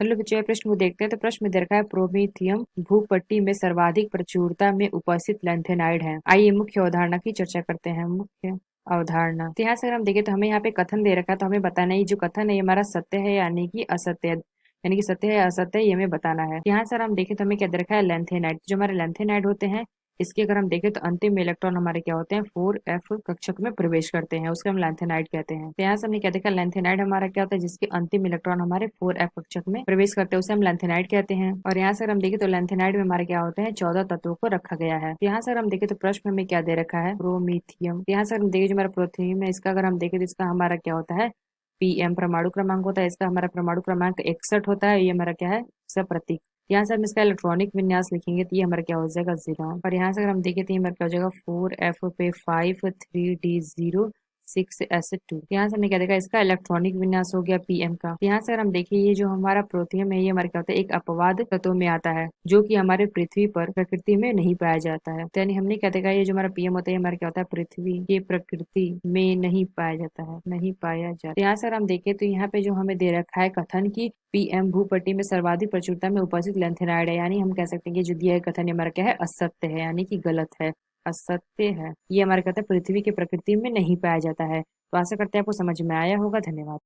चलो बच्चों ये प्रश्न को देखते हैं। तो प्रश्न में दे रखा है प्रोमीथियम भूपट्टी में सर्वाधिक प्रचुरता में उपस्थित लैंथेनाइड है। आइए मुख्य अवधारणा की चर्चा करते हैं। मुख्य अवधारणा, तो यहाँ से अगर हम देखें तो हमें यहाँ पे कथन दे रखा है, तो हमें बताना है जो कथन है ये हमारा सत्य है यानी कि असत्य है, यानी कि सत्य है या असत्य है ये हमें बताना है। यहाँ से अगर हम देखें तो हमें क्या दे रखा है लैंथेनाइड। जो हमारे लैंथेनाइड होते हैं इसके अगर हम देखें तो अंतिम इलेक्ट्रॉन हमारे क्या होते हैं 4f कक्षक में प्रवेश करते हैं, उसके हम लैंथेनाइड कहते हैं। तो यहाँ से हमने क्या देखा लैंथेनाइड हमारा क्या होता है जिसके अंतिम इलेक्ट्रॉन हमारे 4f कक्षक में प्रवेश करते हैं उसे हम लैंथेनाइड कहते हैं। और यहाँ से अगर हम देखें तो लैंथेनाइड में हमारे क्या होते हैं 14 तत्वों को रखा गया है। तो यहाँ से अगर हम देखें तो प्रश्न में क्या दे रखा है प्रोमीथियम। यहाँ से अगर हम देखें जो हमारा प्रोथीनियम है इसका अगर हम देखें तो इसका हमारा क्या होता है पीएम परमाणु क्रमांक होता है, इसका हमारा परमाणु क्रमांक 61 होता है। ये हमारा क्या है सब प्रतीक। यहाँ से हम इसका इलेक्ट्रॉनिक विन्यास लिखेंगे तो ये हमारा क्या हो जाएगा 0। और यहाँ से अगर हम देखें तो ये हमारा क्या हो जाएगा 4f पे 5 3d0 6s2। यहाँ से हमने क्या देखा इसका इलेक्ट्रॉनिक विन्यास हो गया पीएम का। यहाँ से अगर हम देखें ये जो हमारा प्रोथियम है ये हमारा क्या होता है एक अपवाद तत्व में आता है जो कि हमारे पृथ्वी पर प्रकृति में नहीं पाया जाता है। तो यानी हमने क्या देखा ये जो हमारा पीएम होता है हमारा क्या होता है पृथ्वी के प्रकृति में नहीं पाया जाता है, नहीं पाया जाता। तो यहाँ से अगर हम देखें तो यहाँ पे जो हमें दे रखा है कथन की पीएम भूपट्टी में सर्वाधिक प्रचुरता में उपस्थित लैंथेनाइड है, यानी हम कह सकते हैं कि जो दिया गया कथन हमारा क्या है असत्य है यानी कि गलत है, असत्य है। ये हमारे कहते हैं पृथ्वी की प्रकृति में नहीं पाया जाता है। तो आशा करते हैं आपको समझ में आया होगा। धन्यवाद।